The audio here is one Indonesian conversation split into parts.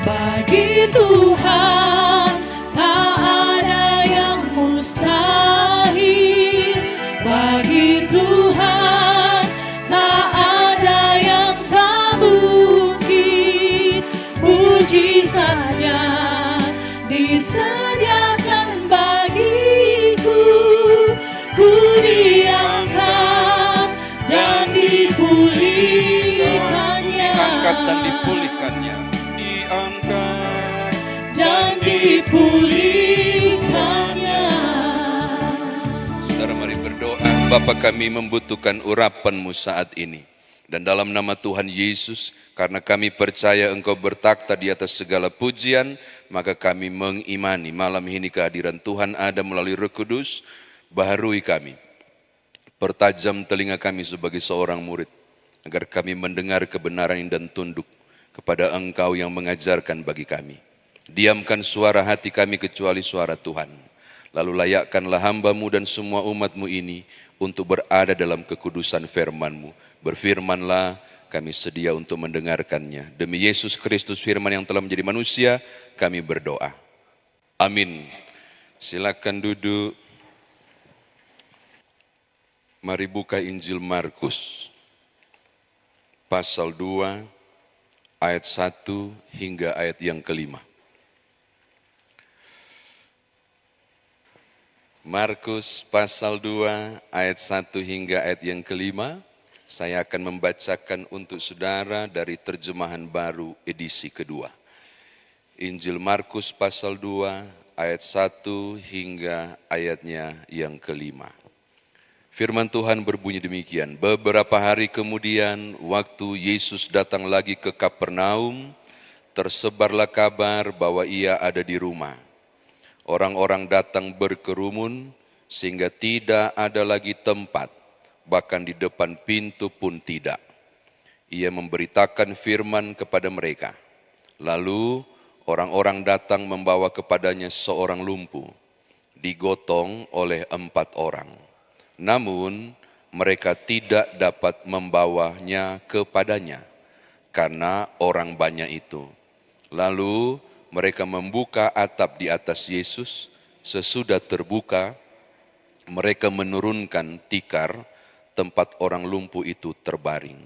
Bagi Tuhan tak ada yang mustahil. Bagi Tuhan tak ada yang tak mungkin. Mujizatnya disediakan bagiku. Ku diangkat dan dipulihkannya. Diangkat dan dipulihkannya. Diangkat dan dipulihkannya. Saudara, mari berdoa. Bapa, kami membutuhkan urapan-Mu saat ini. Dan dalam nama Tuhan Yesus, karena kami percaya Engkau bertakhta di atas segala pujian, maka kami mengimani malam ini kehadiran Tuhan ada melalui Roh Kudus. Baharui kami, pertajam telinga kami sebagai seorang murid, agar kami mendengar kebenaran dan tunduk kepada Engkau yang mengajarkan bagi kami. Diamkan suara hati kami kecuali suara Tuhan. Lalu layakkanlah hamba-Mu dan semua umat-Mu ini untuk berada dalam kekudusan firman-Mu. Berfirmanlah, kami sedia untuk mendengarkannya. Demi Yesus Kristus firman yang telah menjadi manusia, kami berdoa. Amin. Silakan duduk. Mari buka Injil Markus, pasal 2, ayat 1 hingga ayat yang kelima. Markus pasal 2, ayat 1 hingga ayat yang kelima. Saya akan membacakan untuk saudara dari terjemahan baru edisi kedua. Injil Markus pasal 2, ayat 1 hingga ayatnya yang kelima. Firman Tuhan berbunyi demikian, beberapa hari kemudian waktu Yesus datang lagi ke Kapernaum, tersebarlah kabar bahwa ia ada di rumah. Orang-orang datang berkerumun sehingga tidak ada lagi tempat, bahkan di depan pintu pun tidak. Ia memberitakan firman kepada mereka. Lalu orang-orang datang membawa kepadanya seorang lumpuh, digotong oleh 4 orang. Namun mereka tidak dapat membawanya kepadanya karena orang banyak itu. Lalu mereka membuka atap di atas Yesus. Sesudah terbuka, mereka menurunkan tikar tempat orang lumpuh itu terbaring.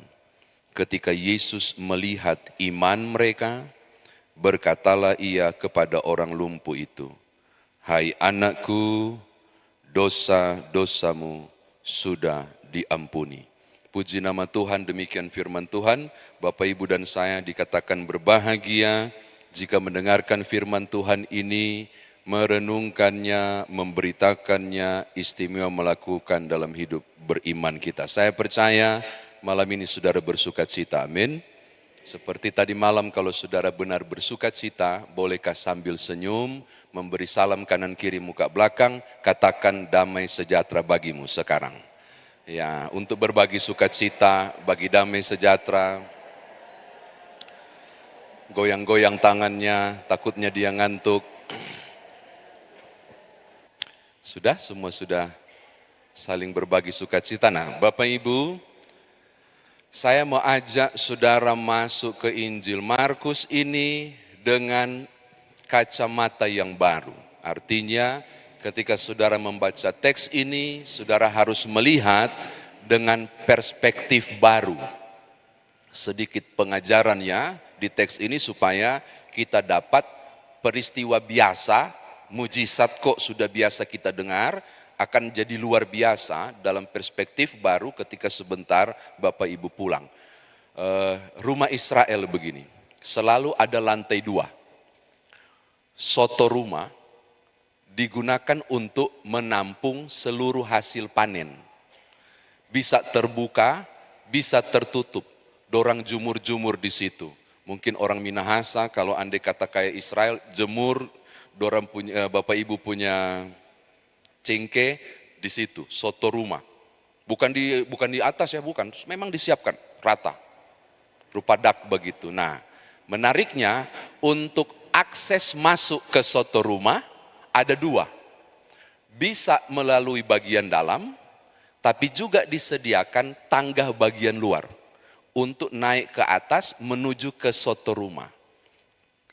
Ketika Yesus melihat iman mereka, berkatalah ia kepada orang lumpuh itu, "Hai anakku, dosa-dosamu sudah diampuni." Puji nama Tuhan, demikian firman Tuhan. Bapak, Ibu, dan saya dikatakan berbahagia jika mendengarkan firman Tuhan ini, merenungkannya, memberitakannya, istimewa melakukan dalam hidup beriman kita. Saya percaya malam ini saudara bersuka cita, amin. Seperti tadi malam, kalau saudara benar bersuka cita, bolehkah sambil senyum, memberi salam kanan kiri muka belakang, katakan damai sejahtera bagimu sekarang. Ya, untuk berbagi sukacita, bagi damai sejahtera, goyang-goyang tangannya, takutnya dia ngantuk. Sudah, semua sudah saling berbagi sukacita. Nah, Bapak Ibu, saya mau ajak saudara masuk ke Injil Markus ini dengan kacamata yang baru. Artinya, ketika saudara membaca teks ini, saudara harus melihat dengan perspektif baru. Sedikit pengajarannya di teks ini supaya kita dapat peristiwa biasa, mujizat kok sudah biasa kita dengar, akan jadi luar biasa dalam perspektif baru ketika sebentar Bapak Ibu pulang. Rumah Israel begini, selalu ada lantai 2. Soto rumah digunakan untuk menampung seluruh hasil panen. Bisa terbuka, bisa tertutup. Dorang jumur-jumur di situ. Mungkin orang Minahasa kalau andai kata kayak Israel, jemur, dorang punya, Bapak Ibu punya cengke di situ, soto rumah. Bukan di atas ya, bukan. Memang disiapkan rata. Rupa dak begitu. Nah, menariknya untuk akses masuk ke soto rumah ada 2. Bisa melalui bagian dalam, tapi juga disediakan tangga bagian luar untuk naik ke atas menuju ke soto rumah.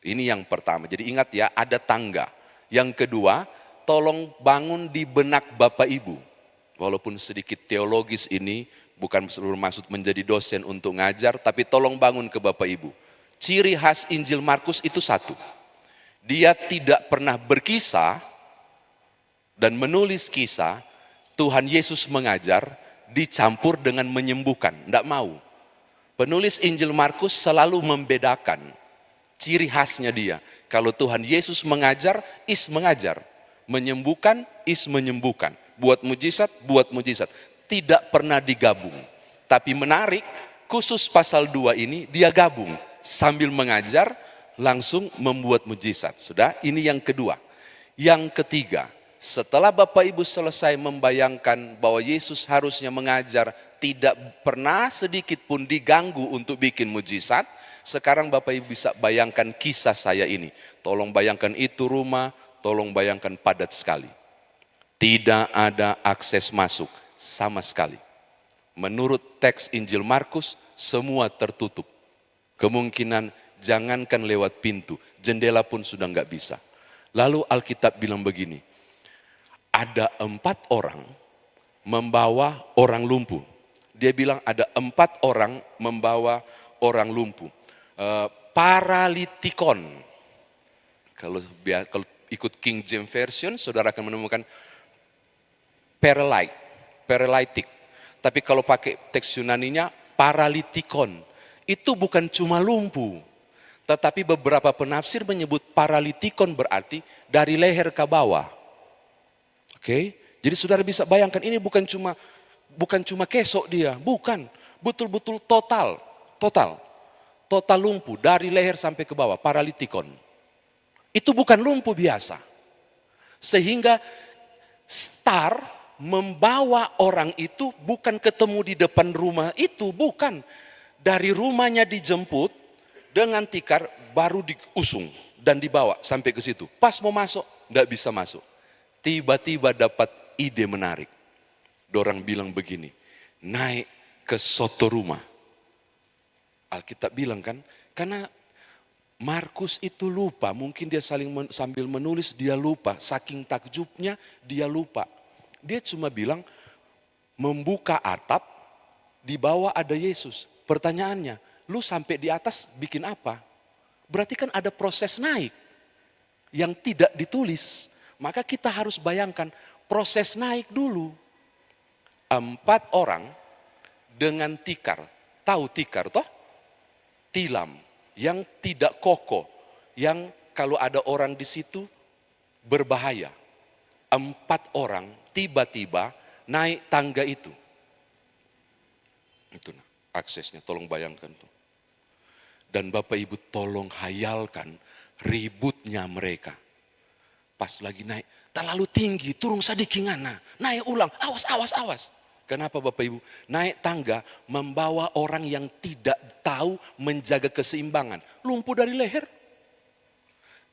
Ini yang pertama. Jadi ingat ya, ada tangga. Yang kedua, tolong bangun di benak Bapak Ibu. Walaupun sedikit teologis ini, bukan bermaksud menjadi dosen untuk ngajar, tapi tolong bangun ke Bapak Ibu. Ciri khas Injil Markus itu satu. Dia tidak pernah berkisah dan menulis kisah Tuhan Yesus mengajar dicampur dengan menyembuhkan. Tidak mau. Penulis Injil Markus selalu membedakan. Ciri khasnya dia. Kalau Tuhan Yesus mengajar, is mengajar. Menyembuhkan, is menyembuhkan. Buat mujizat, buat mujizat. Tidak pernah digabung. Tapi menarik, khusus pasal 2 ini dia gabung. Sambil mengajar, langsung membuat mujizat. Sudah, ini yang kedua. Yang ketiga, setelah Bapak Ibu selesai membayangkan bahwa Yesus harusnya mengajar, tidak pernah sedikit pun diganggu untuk bikin mujizat, sekarang Bapak Ibu bisa bayangkan kisah saya ini. Tolong bayangkan itu rumah, tolong bayangkan padat sekali. Tidak ada akses masuk sama sekali. Menurut teks Injil Markus, semua tertutup. Kemungkinan jangankan lewat pintu, jendela pun sudah nggak bisa. Lalu Alkitab bilang begini, ada 4 orang membawa orang lumpuh. Dia bilang ada 4 orang membawa orang lumpuh. Paralitikon. Kalau ikut King James Version, saudara akan menemukan paralytic. Tapi kalau pakai teks Yunaninya, paralitikon. Itu bukan cuma lumpuh. Tetapi beberapa penafsir menyebut paralitikon berarti dari leher ke bawah. Oke? Jadi saudara bisa bayangkan ini bukan cuma kesok dia, bukan. Betul-betul total lumpuh dari leher sampai ke bawah, paralitikon. Itu bukan lumpuh biasa. Sehingga star membawa orang itu bukan ketemu di depan rumah itu, bukan. Dari rumahnya dijemput dengan tikar baru diusung dan dibawa sampai ke situ. Pas mau masuk, enggak bisa masuk. Tiba-tiba dapat ide menarik. Dorang bilang begini, naik ke soto rumah. Alkitab bilang kan, karena Markus itu lupa, mungkin dia sambil menulis dia lupa, saking takjubnya dia lupa. Dia cuma bilang membuka atap, di bawah ada Yesus. Pertanyaannya, lu sampai di atas bikin apa? Berarti kan ada proses naik yang tidak ditulis. Maka kita harus bayangkan proses naik dulu. 4 orang dengan tikar, tahu tikar toh? Tilam yang tidak kokoh, yang kalau ada orang di situ berbahaya. 4 orang tiba-tiba naik tangga itu. Itu aksesnya, tolong bayangkan tuh. Dan Bapak Ibu tolong hayalkan ributnya mereka. Pas lagi naik, terlalu tinggi, turun sadikingana, naik ulang, awas. Kenapa Bapak Ibu? Naik tangga membawa orang yang tidak tahu menjaga keseimbangan. Lumpuh dari leher.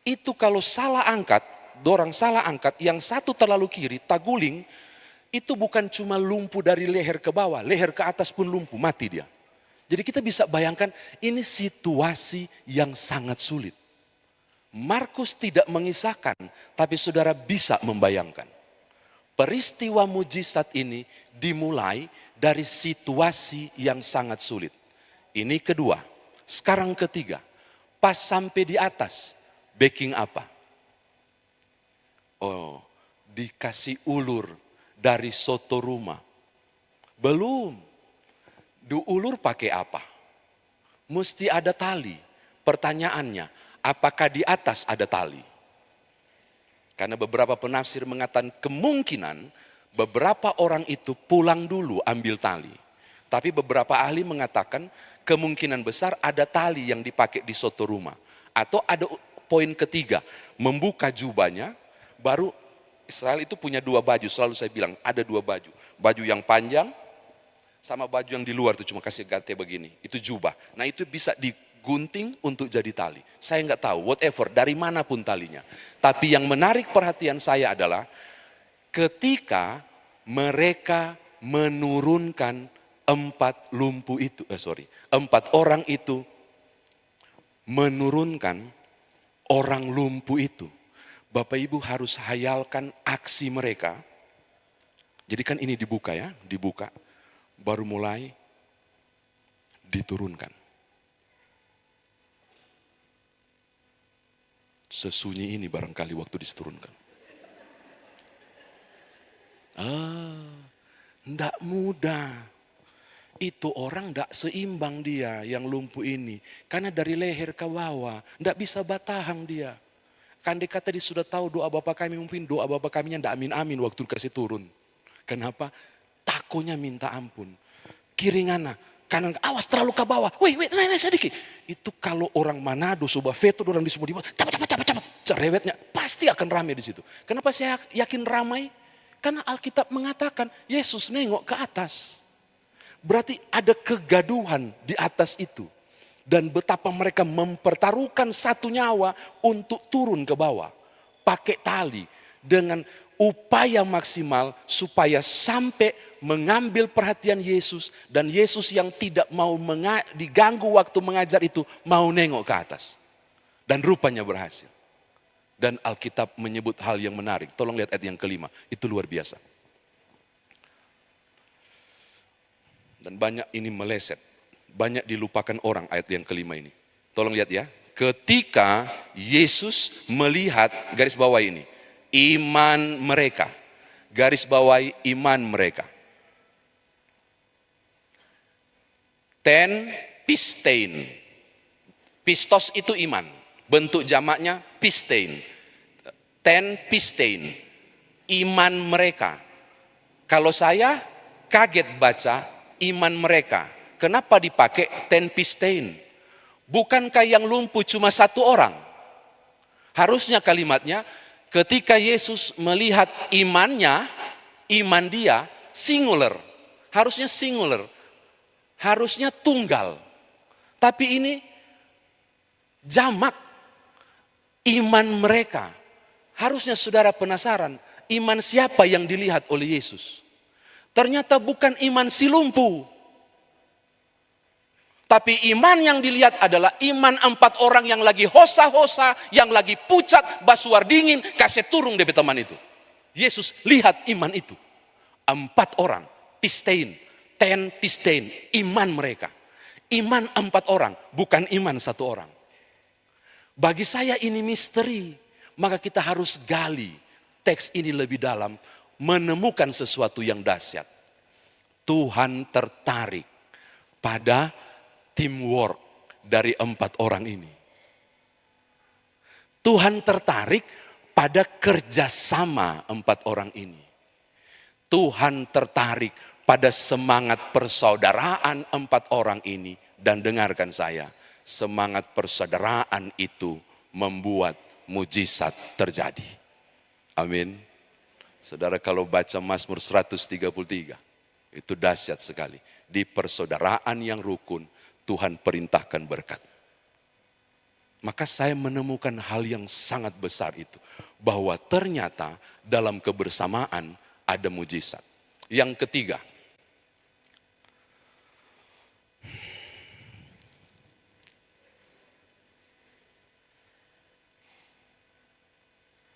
Itu kalau salah angkat, dorang salah angkat, yang satu terlalu kiri, taguling, itu bukan cuma lumpuh dari leher ke bawah, leher ke atas pun lumpuh, mati dia. Jadi kita bisa bayangkan ini situasi yang sangat sulit. Markus tidak mengisahkan, tapi saudara bisa membayangkan. Peristiwa mujizat ini dimulai dari situasi yang sangat sulit. Ini kedua. Sekarang ketiga. Pas sampai di atas, backing apa? Oh, dikasih ulur dari soto rumah. Belum. Diulur pakai apa? Mesti ada tali. Pertanyaannya, apakah di atas ada tali? Karena beberapa penafsir mengatakan kemungkinan beberapa orang itu pulang dulu ambil tali. Tapi beberapa ahli mengatakan kemungkinan besar ada tali yang dipakai di soto rumah. Atau ada poin ketiga, membuka jubahnya, baru Israel itu punya 2 baju, selalu saya bilang ada 2 baju. Baju yang panjang sama baju yang di luar itu cuma kasih gate begini, itu jubah. Nah itu bisa digunting untuk jadi tali. Saya nggak tahu, whatever, dari manapun talinya. Tapi yang menarik perhatian saya adalah ketika mereka menurunkan 4 lumpuh itu, 4 orang itu menurunkan orang lumpuh itu, Bapak Ibu harus hayalkan aksi mereka. Jadi kan ini dibuka ya, dibuka. Baru mulai diturunkan. Sesunyi ini barangkali waktu diturunkan. Ndak mudah. Itu orang ndak seimbang dia yang lumpuh ini. Karena dari leher ke bawah, ndak bisa batahang dia. Kan dikata dia sudah tahu doa Bapa kami, mungkin doa Bapa kami ndak amin-amin waktu dikasih turun. Kenapa? Takonya minta ampun. Kiri ngana, kanan, awas terlalu ke bawah. Wih, naik sedikit. Itu kalau orang Manado, Soba Veto, orang di semua di bawah, cepat. Cerewetnya pasti akan ramai di situ. Kenapa saya yakin ramai? Karena Alkitab mengatakan Yesus nengok ke atas. Berarti ada kegaduhan di atas itu. Dan betapa mereka mempertaruhkan satu nyawa untuk turun ke bawah. Pakai tali dengan upaya maksimal supaya sampai mengambil perhatian Yesus. Dan Yesus yang tidak mau diganggu waktu mengajar itu mau nengok ke atas. Dan rupanya berhasil. Dan Alkitab menyebut hal yang menarik. Tolong lihat ayat yang kelima, itu luar biasa. Dan banyak ini meleset, banyak dilupakan orang ayat yang kelima ini. Tolong lihat ya, ketika Yesus melihat, garis bawah ini, iman mereka. Garis bawahi iman mereka. Ten pistein. Pistos itu iman. Bentuk jamaknya pistein. Ten pistein. Iman mereka. Kalau saya kaget baca iman mereka. Kenapa dipakai ten pistein? Bukankah yang lumpuh cuma satu orang? Harusnya kalimatnya ketika Yesus melihat imannya, iman dia singular. Harusnya singular. Harusnya tunggal. Tapi ini jamak. Iman mereka. Harusnya saudara penasaran, iman siapa yang dilihat oleh Yesus? Ternyata bukan iman si lumpuh. Tapi iman yang dilihat adalah iman 4 orang yang lagi hosa-hosa, yang lagi pucat, basuar dingin, kasih turung dari teman itu. Yesus lihat iman itu. 4 orang, pistein, ten pistein, iman mereka. Iman 4 orang, bukan iman 1 orang. Bagi saya ini misteri, maka kita harus gali teks ini lebih dalam, menemukan sesuatu yang dahsyat. Tuhan tertarik pada teamwork dari 4 orang ini. Tuhan tertarik pada kerjasama 4 orang ini. Tuhan tertarik pada semangat persaudaraan 4 orang ini. Dan dengarkan saya, semangat persaudaraan itu membuat mujizat terjadi. Amin. Saudara kalau baca Mazmur 133, itu dahsyat sekali. Di persaudaraan yang rukun, Tuhan perintahkan berkat. Maka saya menemukan hal yang sangat besar itu. Bahwa ternyata dalam kebersamaan ada mujizat. Yang ketiga,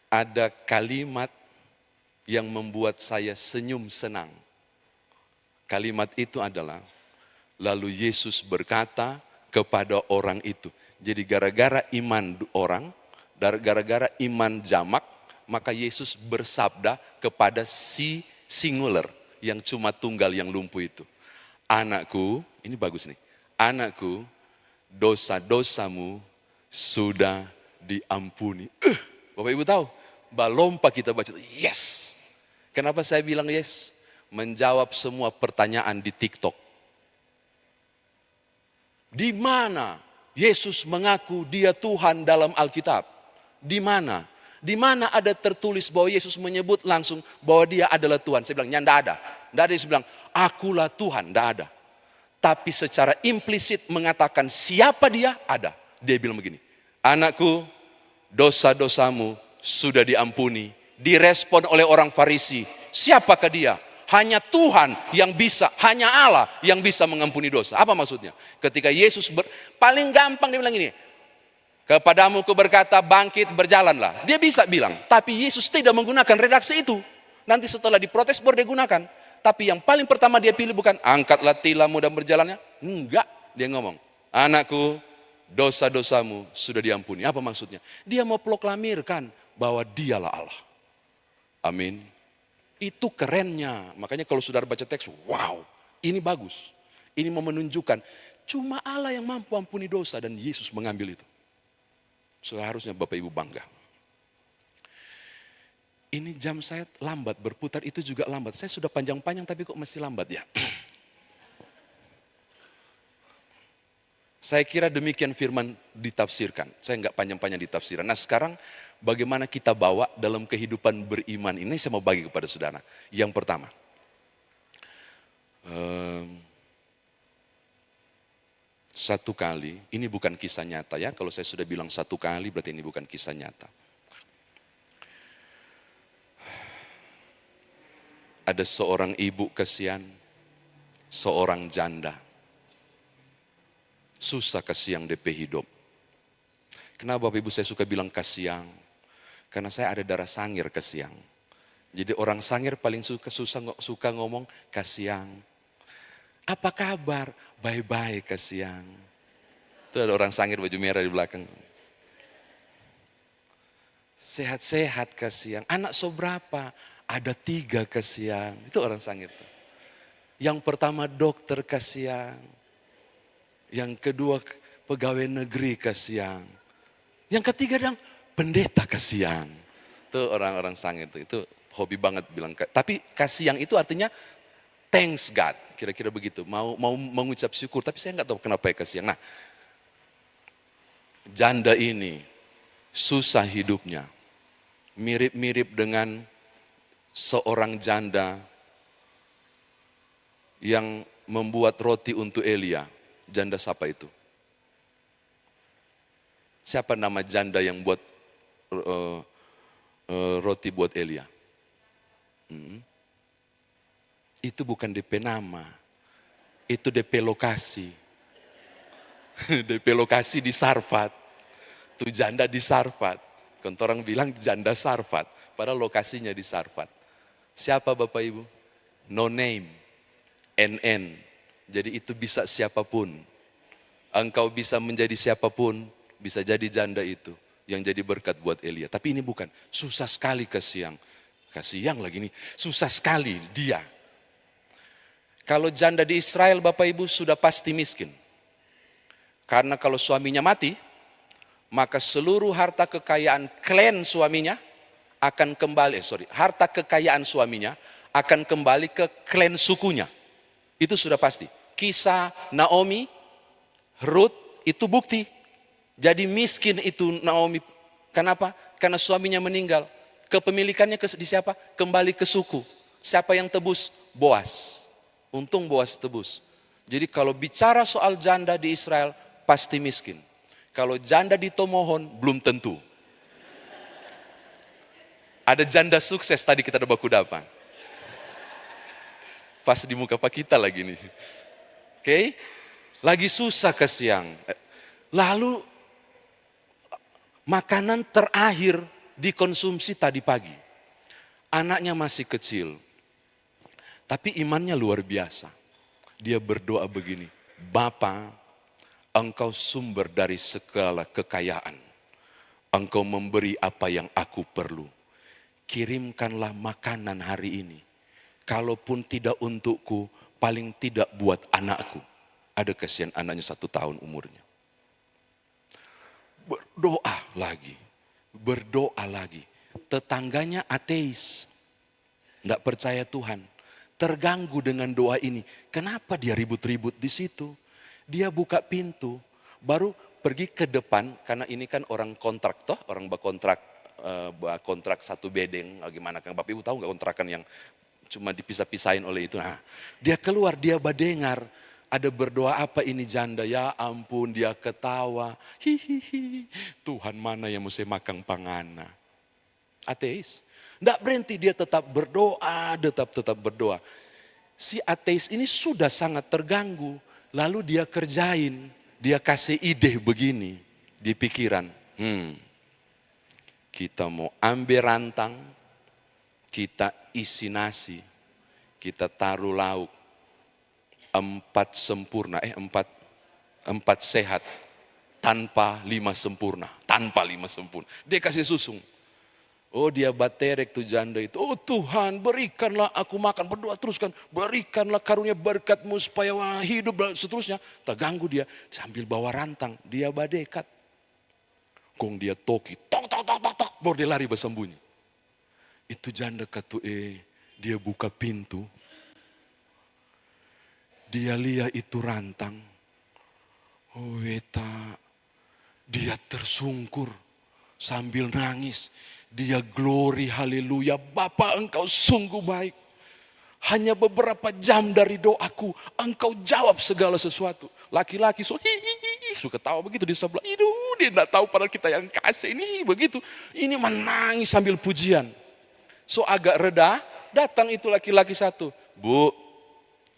ada kalimat yang membuat saya senyum senang. Kalimat itu adalah, lalu Yesus berkata kepada orang itu. Jadi gara-gara iman orang, gara-gara iman jamak, maka Yesus bersabda kepada si singular yang cuma tunggal yang lumpuh itu. Anakku, ini bagus nih. Anakku, dosa-dosamu sudah diampuni. Bapak Ibu tahu? Balompa kita baca, yes. Kenapa saya bilang yes? Menjawab semua pertanyaan di TikTok. Di mana Yesus mengaku dia Tuhan dalam Alkitab? Di mana? Di mana ada tertulis bahwa Yesus menyebut langsung bahwa dia adalah Tuhan? Saya bilang, tidak ada. Tidak ada yang bilang, akulah Tuhan. Tidak ada. Tapi secara implisit mengatakan siapa dia? Ada. Dia bilang begini, anakku, dosa-dosamu sudah diampuni. Direspon oleh orang Farisi. Siapakah dia? Hanya Tuhan yang bisa, hanya Allah yang bisa mengampuni dosa. Apa maksudnya? Ketika Yesus paling gampang dia bilang ini, Kepadamu ku berkata, bangkit, berjalanlah. Dia bisa bilang, tapi Yesus tidak menggunakan redaksi itu. Nanti setelah diprotes baru dia gunakan. Tapi yang paling pertama dia pilih bukan, angkatlah tilammu dan berjalannya. Enggak, dia ngomong, anakku, dosa-dosamu sudah diampuni. Apa maksudnya? Dia mau proklamirkan bahwa dialah Allah. Amin. Itu kerennya. Makanya kalau saudara baca teks, wow, ini bagus. Ini mau menunjukkan, cuma Allah yang mampu ampuni dosa dan Yesus mengambil itu. Seharusnya Bapak Ibu bangga. Ini jam saya lambat, berputar itu juga lambat. Saya sudah panjang-panjang tapi kok masih lambat ya. Saya kira demikian firman ditafsirkan. Saya enggak panjang-panjang ditafsirkan. Nah sekarang bagaimana kita bawa dalam kehidupan beriman ini saya mau bagi kepada saudara. Yang pertama. Satu kali, ini bukan kisah nyata ya. Kalau saya sudah bilang satu kali berarti ini bukan kisah nyata. Ada seorang ibu kasihan, seorang janda. Susah kasihan DP hidup. Kenapa Bapak Ibu saya suka bilang kasihan? Karena saya ada darah sangir kasihan. Jadi orang sangir paling suka ngomong kasihan. Apa kabar? Bye-bye kasihan. Itu ada orang sangir baju merah di belakang. Sehat-sehat kasihan. Anak seberapa? Ada 3 kasihan. Itu orang sangir. Yang pertama dokter kasihan. Yang kedua pegawai negeri kasihan. Yang ketiga dong pendeta kasihan. Itu orang-orang sangir. Itu hobi banget bilang. Tapi kasihan itu artinya thanks God. Kira-kira begitu, mau mengucap syukur, tapi saya nggak tahu kenapa ya kasihan. Nah, janda ini susah hidupnya, mirip-mirip dengan seorang janda yang membuat roti untuk Elia. Janda siapa itu? Siapa nama janda yang buat roti buat Elia? Itu bukan DP nama, itu DP lokasi. DP lokasi di Sarfat. Itu janda di Sarfat. Kan orang bilang janda Sarfat, padahal lokasinya di Sarfat. Siapa Bapak Ibu? No name, NN. Jadi itu bisa siapapun. Engkau bisa menjadi siapapun, bisa jadi janda itu. Yang jadi berkat buat Elia. Tapi ini bukan, susah sekali kasihan. Kasihan lagi nih, susah sekali dia. Kalau janda di Israel Bapak Ibu sudah pasti miskin. Karena kalau suaminya mati, maka seluruh harta kekayaan klan suaminya akan kembali, harta kekayaan suaminya akan kembali ke klan sukunya. Itu sudah pasti. Kisah Naomi, Ruth itu bukti. Jadi miskin itu Naomi. Kenapa? Karena suaminya meninggal. Kepemilikannya di siapa? Kembali ke suku. Siapa yang tebus? Boas. Untung Boas tebus. Jadi kalau bicara soal janda di Israel, pasti miskin. Kalau janda di Tomohon, belum tentu. Ada janda sukses tadi kita ada baku dapan. Pas di muka Pak kita lagi nih. Oke? Lagi susah kasihan. Lalu makanan terakhir dikonsumsi tadi pagi. Anaknya masih kecil. Tapi imannya luar biasa. Dia berdoa begini, Bapa, Engkau sumber dari segala kekayaan. Engkau memberi apa yang aku perlu. Kirimkanlah makanan hari ini. Kalaupun tidak untukku, paling tidak buat anakku. Ada kasihan anaknya 1 tahun umurnya. Berdoa lagi. Tetangganya ateis. Tidak percaya Tuhan. Terganggu dengan doa ini. Kenapa dia ribut-ribut di situ? Dia buka pintu, baru pergi ke depan, karena ini kan orang kontrak toh, orang kontrak satu bedeng, gimana kan Bapak Ibu tahu nggak kontrakan yang cuma dipisah-pisahin oleh itu. Nah, dia keluar, dia badengar, ada berdoa apa ini janda, ya ampun dia ketawa, hihihi, Tuhan mana yang mesti makan pangana. Ateis. Tidak berhenti, dia tetap berdoa, tetap berdoa. Si ateis ini sudah sangat terganggu, lalu dia kerjain, dia kasih ide begini. di pikiran, kita mau ambil rantang, kita isi nasi, kita taruh lauk, 4 sempurna, 4 sehat, tanpa 5 sempurna, Dia kasih susung. Oh, dia baterek tuh janda itu. Oh Tuhan, berikanlah aku makan, berdoa terus kan, berikanlah karunia berkat-Mu supaya hidup dan seterusnya. Tak ganggu dia, sambil bawa rantang, dia badekat. Kong dia toki, tok, baru dia lari bersembunyi. Itu janda kata dia buka pintu. Dia lihat itu rantang. Oh weta, dia tersungkur sambil nangis. Dia glory haleluya, Bapa Engkau sungguh baik. Hanya beberapa jam dari doaku, Engkau jawab segala sesuatu. Laki-laki suka tahu begitu di sebelah. Dia tidak tahu padahal kita yang kasih ini begitu. Ini menangis sambil pujian. So agak reda, datang itu laki-laki satu. Bu,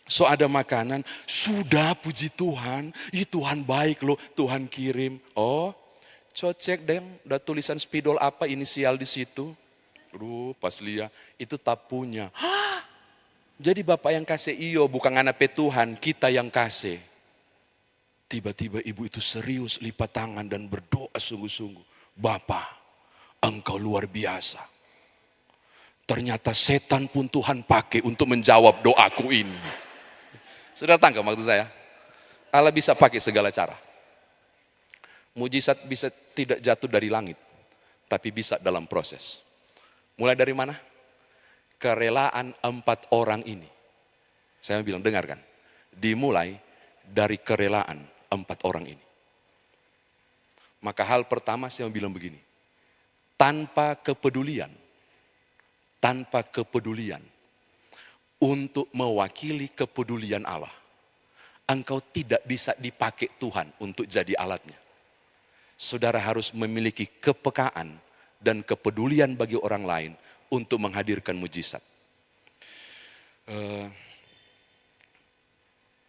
so ada makanan. Sudah puji Tuhan, Tuhan baik loh, Tuhan kirim. Oh, cek deh, udah tulisan spidol apa inisial di situ. Pas lihat, itu tak punya. Jadi Bapak yang kasih bukan anak Tuhan, kita yang kasih. Tiba-tiba ibu itu serius lipat tangan dan berdoa sungguh-sungguh. Bapak, Engkau luar biasa. Ternyata setan pun Tuhan pakai untuk menjawab doaku ini. Sudah tangkap maksud saya? Allah bisa pakai segala cara. Mujizat bisa tidak jatuh dari langit, tapi bisa dalam proses. Mulai dari mana? Kerelaan 4 orang ini. Saya bilang, dengarkan. Dimulai dari kerelaan 4 orang ini. Maka hal pertama saya bilang begini. Tanpa kepedulian untuk mewakili kepedulian Allah, engkau tidak bisa dipakai Tuhan untuk jadi alatnya. Saudara harus memiliki kepekaan dan kepedulian bagi orang lain untuk menghadirkan mujizat.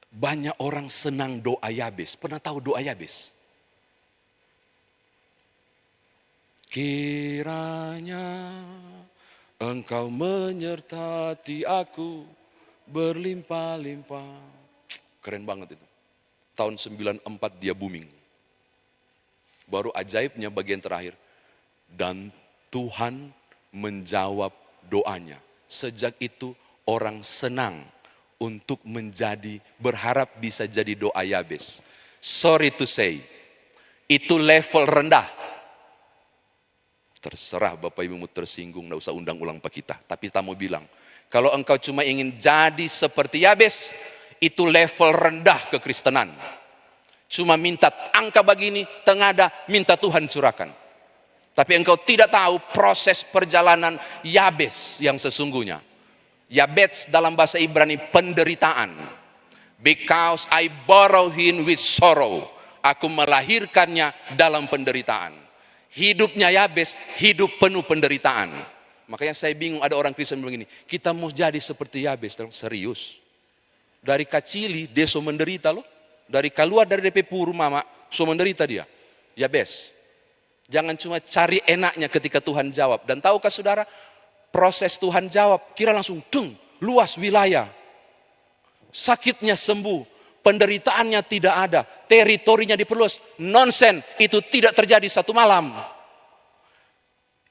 Banyak orang senang doa Yabes. Pernah tahu doa Yabes? Kiranya Engkau menyertati aku berlimpah-limpah. Keren banget itu. Tahun 94 dia booming. Baru ajaibnya bagian terakhir. Dan Tuhan menjawab doanya. Sejak itu orang senang untuk berharap bisa jadi doa Yabes. Sorry to say, itu level rendah. Terserah Bapak Ibu mau tersinggung, tidak usah undang ulang Pak kita. Tapi kita mau bilang, kalau engkau cuma ingin jadi seperti Yabes, itu level rendah kekristenan. Cuma minta angka begini, tengada, minta Tuhan curahkan. Tapi engkau tidak tahu proses perjalanan Yabes yang sesungguhnya. Yabes dalam bahasa Ibrani penderitaan. Because I borrow him with sorrow. Aku melahirkannya dalam penderitaan. Hidupnya Yabes, hidup penuh penderitaan. Makanya saya bingung ada orang Kristen bilang gini, kita mau jadi seperti Yabes. Serius. Dari kecili dia so menderita loh. Dari keluar dari DP puru mama, so menderita dia. Yabes. Jangan cuma cari enaknya ketika Tuhan jawab. Dan tahukah saudara, proses Tuhan jawab, kira langsung luas wilayah. Sakitnya sembuh, penderitaannya tidak ada, teritorinya diperluas. Nonsen, itu tidak terjadi satu malam.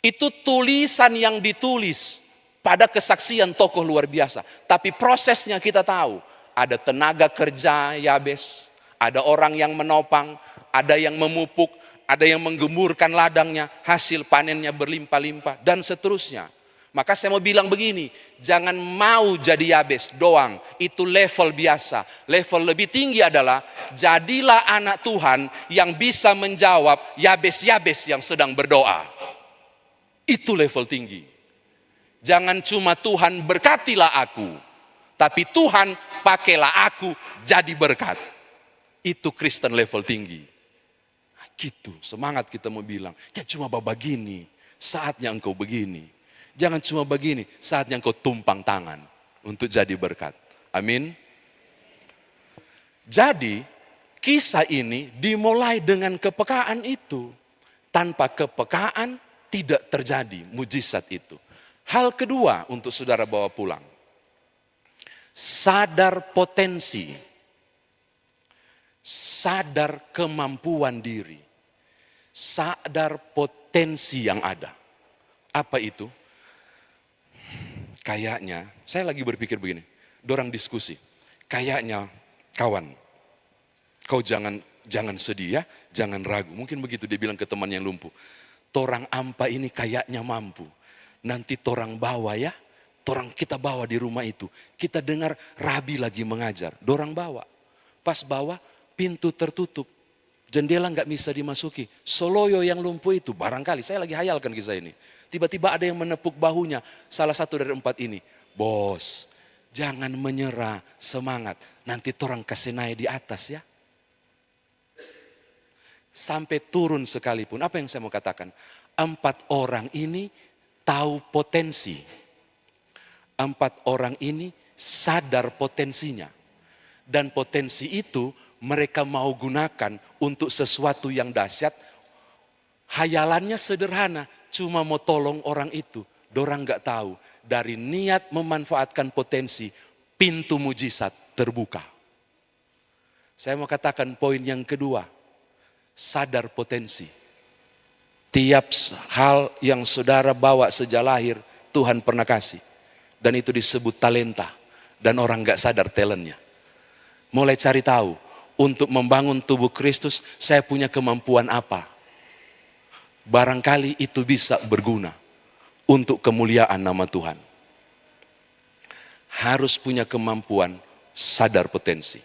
Itu tulisan yang ditulis pada kesaksian tokoh luar biasa. Tapi prosesnya kita tahu, ada tenaga kerja Yabes, ada orang yang menopang, ada yang memupuk, ada yang menggemburkan ladangnya, hasil panennya berlimpah-limpah, dan seterusnya. Maka saya mau bilang begini, jangan mau jadi Yabes doang, itu level biasa. Level lebih tinggi adalah, jadilah anak Tuhan yang bisa menjawab Yabes-Yabes yang sedang berdoa. Itu level tinggi. Jangan cuma Tuhan berkatilah aku, tapi Tuhan pakailah aku jadi berkat. Itu Kristen level tinggi. Gitu, semangat kita mau bilang, ya cuma begini, saatnya engkau begini. Jangan cuma begini, saatnya engkau tumpang tangan untuk jadi berkat. Amin. Jadi, kisah ini dimulai dengan kepekaan itu. Tanpa kepekaan tidak terjadi mujizat itu. Hal kedua untuk saudara bawa pulang. Sadar potensi. Sadar kemampuan diri. Sadar potensi yang ada. Apa itu? Kayaknya, saya lagi berpikir begini. Dorang diskusi. Kayaknya kawan, kau jangan sedih ya, jangan ragu. Mungkin begitu dia bilang ke teman yang lumpuh. Torang ampa ini kayaknya mampu. Nanti torang bawa ya, torang kita bawa di rumah itu. Kita dengar Rabi lagi mengajar, dorang bawa. Pas bawa, pintu tertutup. Jendela nggak bisa dimasuki. Soloyo yang lumpuh itu, barangkali, saya lagi hayalkan kisah ini. Tiba-tiba ada yang menepuk bahunya, salah satu dari 4 ini. Bos, jangan menyerah, semangat. Nanti torang kasih naik di atas ya. Sampai turun sekalipun, apa yang saya mau katakan? 4 orang ini tahu potensi. 4 orang ini sadar potensinya. Dan potensi itu mereka mau gunakan untuk sesuatu yang dahsyat. Hayalannya sederhana, cuma mau tolong orang itu. Dorang gak tahu, dari niat memanfaatkan potensi, pintu mujizat terbuka. Saya mau katakan poin yang kedua, sadar potensi. Tiap hal yang saudara bawa sejak lahir, Tuhan pernah kasih. Dan itu disebut talenta. Dan orang gak sadar talentnya. Mulai cari tahu, untuk membangun tubuh Kristus, saya punya kemampuan apa? Barangkali itu bisa berguna untuk kemuliaan nama Tuhan. Harus punya kemampuan sadar potensi.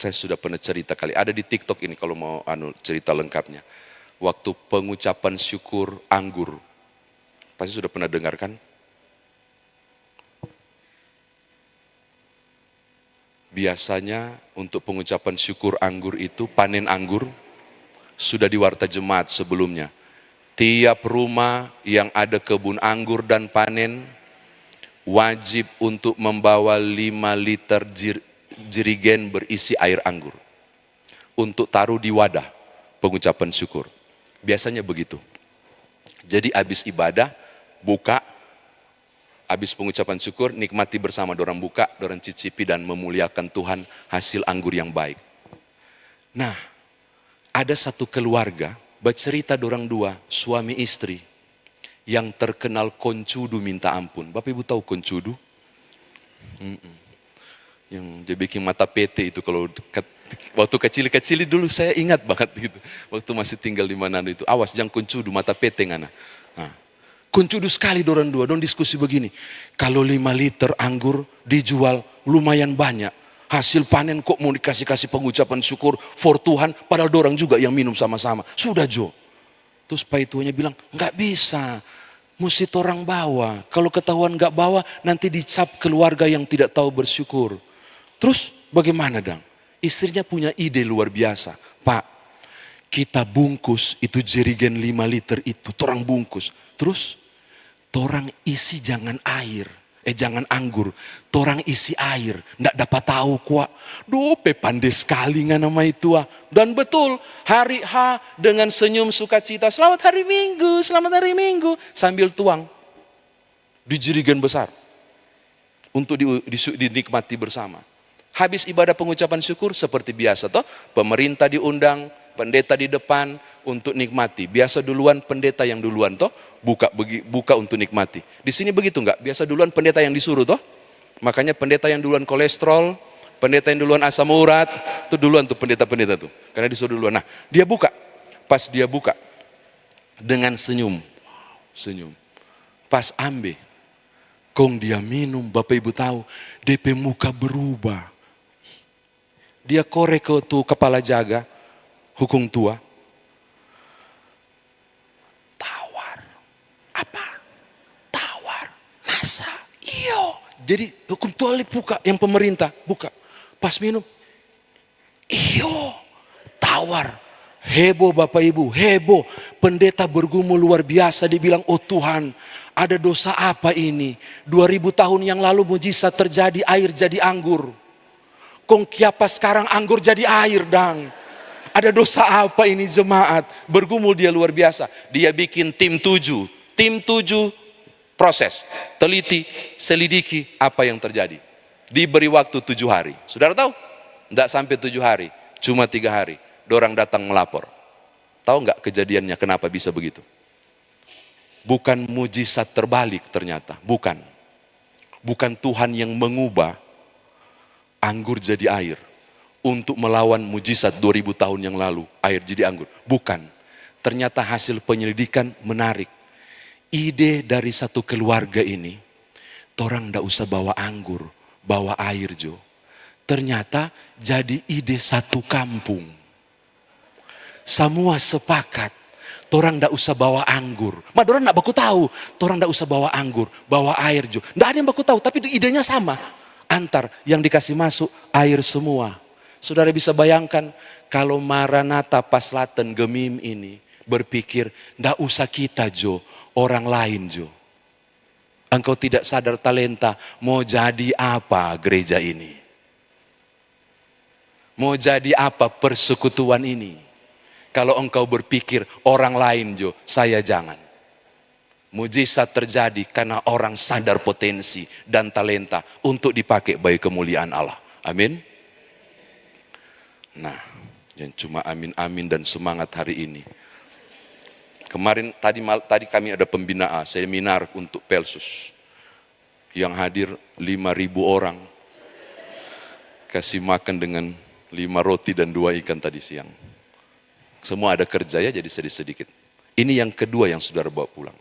Saya sudah pernah cerita kali, ada di TikTok ini kalau mau cerita lengkapnya. Waktu pengucapan syukur anggur. Pasti sudah pernah dengar kan? Biasanya untuk pengucapan syukur anggur itu, panen anggur, sudah di warta jemaat sebelumnya. Tiap rumah yang ada kebun anggur dan panen, wajib untuk membawa 5 liter jerigen berisi air anggur. Untuk taruh di wadah pengucapan syukur. Biasanya begitu. Jadi habis ibadah, buka, habis pengucapan syukur, nikmati bersama, dorang buka, dorang cicipi dan memuliakan Tuhan hasil anggur yang baik. Nah, ada satu keluarga, bercerita dorang 2, suami istri, yang terkenal koncudu minta ampun. Bapak Ibu tahu koncudu? Yang dia bikin mata PT itu, kalau waktu kecil-kecil dulu saya ingat banget gitu. Waktu masih tinggal di Manado itu, awas jangan koncudu mata PT ngana. Nah, koncudu sekali dorang 2, dorang diskusi begini. Kalau 5 liter anggur dijual lumayan banyak. Hasil panen kok mau dikasih pengucapan syukur for Tuhan. Padahal dorang juga yang minum sama-sama. Sudah Jo. Terus Pak Ituanya bilang, nggak bisa. Mesti orang bawa. Kalau ketahuan nggak bawa, nanti dicap keluarga yang tidak tahu bersyukur. Terus bagaimana dong? Istrinya punya ide luar biasa. Pak, kita bungkus itu jerigen 5 liter itu. Torang bungkus. Terus torang isi jangan anggur. Torang isi air. Nggak dapat tahu kuat. Pandai sekali nggak nama itu. Dan betul, hari H dengan senyum sukacita. Selamat hari Minggu. Sambil tuang. Di jerigen besar. Untuk dinikmati bersama. Habis ibadah pengucapan syukur seperti biasa toh. Pemerintah diundang, pendeta di depan untuk nikmati. Biasa duluan pendeta yang duluan toh. Buka untuk nikmati. Di sini begitu enggak? Biasa duluan pendeta yang disuruh toh. Makanya pendeta yang duluan kolesterol, pendeta yang duluan asam urat, itu duluan tuh pendeta-pendeta tuh. Karena disuruh duluan. Nah, dia buka. Pas dia buka dengan senyum. Pas ambil, kong dia minum, Bapak Ibu tahu, DP muka berubah. Dia korek ke tuh kepala jaga, hukum tua. Masa? Iyo. Jadi hukum tua buka, yang pemerintah buka. Pas minum, iyo, tawar. Heboh Bapak Ibu, heboh. Pendeta bergumul luar biasa, dibilang, oh Tuhan, ada dosa apa ini? 2000 tahun yang lalu mujizat terjadi, air jadi anggur. Kong kiapa sekarang anggur jadi air dang. Ada dosa apa ini jemaat? Bergumul dia luar biasa. Dia bikin tim 7. Tim 7 proses. Teliti, selidiki apa yang terjadi. Diberi waktu 7 hari. Saudara tahu? Tidak sampai 7 hari. Cuma 3 hari. Dorang datang melapor. Tahu nggak kejadiannya kenapa bisa begitu? Bukan mujizat terbalik ternyata. Bukan. Bukan Tuhan yang mengubah anggur jadi air untuk melawan mujizat 2000 tahun yang lalu, air jadi anggur. Bukan. Ternyata hasil penyelidikan menarik. Ide dari satu keluarga ini, orang ndak usah bawa anggur, bawa air Jo. Ternyata jadi ide satu kampung. Semua sepakat, orang ndak usah bawa anggur. Orang ndak baku tahu, orang ndak usah bawa anggur, bawa air Jo. Ndak ada yang baku tahu, tapi itu idenya sama. Antar yang dikasih masuk air semua. Saudara bisa bayangkan kalau Maranatha Paslaten Gemim ini berpikir, ndak usah kita Jo, orang lain Jo. Engkau tidak sadar talenta, mau jadi apa gereja ini? Mau jadi apa persekutuan ini? Kalau engkau berpikir orang lain Jo, saya jangan. Mujizat terjadi karena orang sadar potensi dan talenta untuk dipakai bagi kemuliaan Allah. Amin. Nah, yang cuma amin-amin dan semangat hari ini. Kemarin tadi kami ada pembinaan seminar untuk Pelsus. Yang hadir 5.000 orang. Kasih makan dengan 5 roti dan 2 ikan tadi siang. Semua ada kerja ya, jadi sedikit-sedikit. Ini yang kedua yang saudara bawa pulang.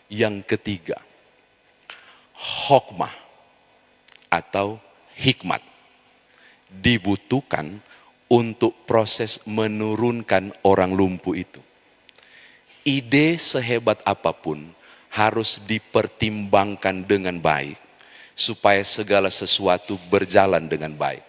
Yang ketiga, hokmah atau hikmat dibutuhkan untuk proses menurunkan orang lumpuh itu. Ide sehebat apapun harus dipertimbangkan dengan baik supaya segala sesuatu berjalan dengan baik.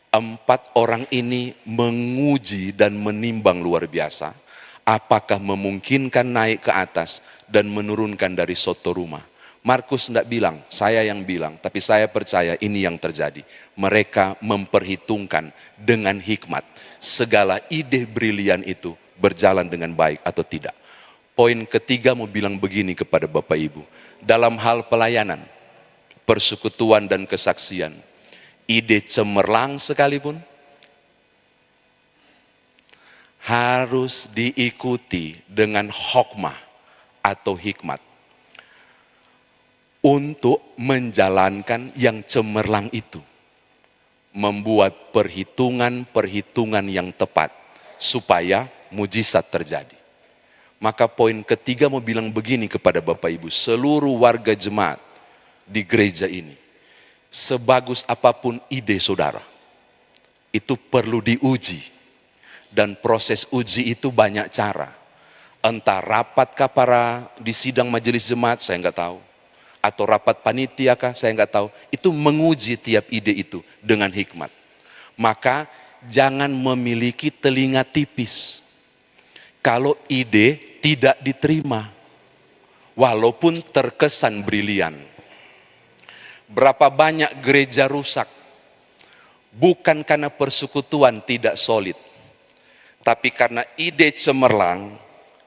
4 orang ini menguji dan menimbang luar biasa apakah memungkinkan naik ke atas dan menurunkan dari soto rumah. Markus tidak bilang, saya yang bilang, tapi saya percaya ini yang terjadi. Mereka memperhitungkan dengan hikmat segala ide brilian itu berjalan dengan baik atau tidak. Poin ketiga mau bilang begini kepada Bapak Ibu. Dalam hal pelayanan, persekutuan dan kesaksian, ide cemerlang sekalipun harus diikuti dengan hokmah atau hikmat untuk menjalankan yang cemerlang itu. Membuat perhitungan-perhitungan yang tepat supaya mujizat terjadi. Maka poin ketiga mau bilang begini kepada Bapak Ibu, seluruh warga jemaat di gereja ini, sebagus apapun ide saudara, itu perlu diuji. Dan proses uji itu banyak cara. Entah rapat kah para di sidang majelis jemaat, saya enggak tahu. Atau rapat panitia kah, saya enggak tahu. Itu menguji tiap ide itu dengan hikmat. Maka jangan memiliki telinga tipis. Kalau ide tidak diterima, walaupun terkesan brilian. Berapa banyak gereja rusak, bukan karena persekutuan tidak solid, tapi karena ide cemerlang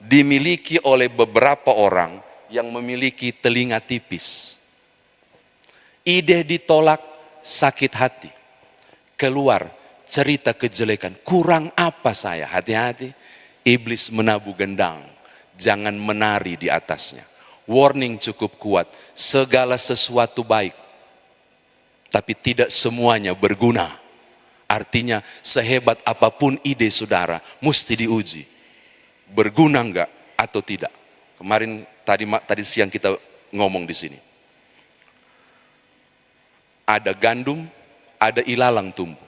dimiliki oleh beberapa orang yang memiliki telinga tipis. Ide ditolak, sakit hati. Keluar cerita kejelekan, kurang apa saya? Hati-hati, iblis menabuh gendang, jangan menari di atasnya. Warning cukup kuat, segala sesuatu baik, tapi tidak semuanya berguna. Artinya sehebat apapun ide saudara, mesti diuji. Berguna enggak atau tidak? Kemarin tadi siang kita ngomong di sini. Ada gandum, ada ilalang tumbuh.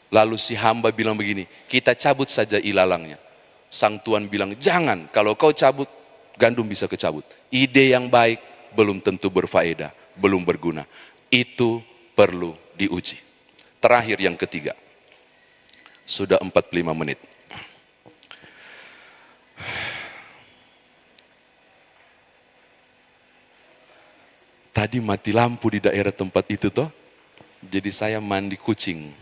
Lalu si hamba bilang begini, kita cabut saja ilalangnya. Sang Tuhan bilang, jangan, kalau kau cabut, gandum bisa kecabut. Ide yang baik belum tentu berfaedah, belum berguna. Itu perlu diuji. Terakhir yang ketiga. Sudah 45 menit. Tadi mati lampu di daerah tempat itu toh. Jadi saya mandi kucing.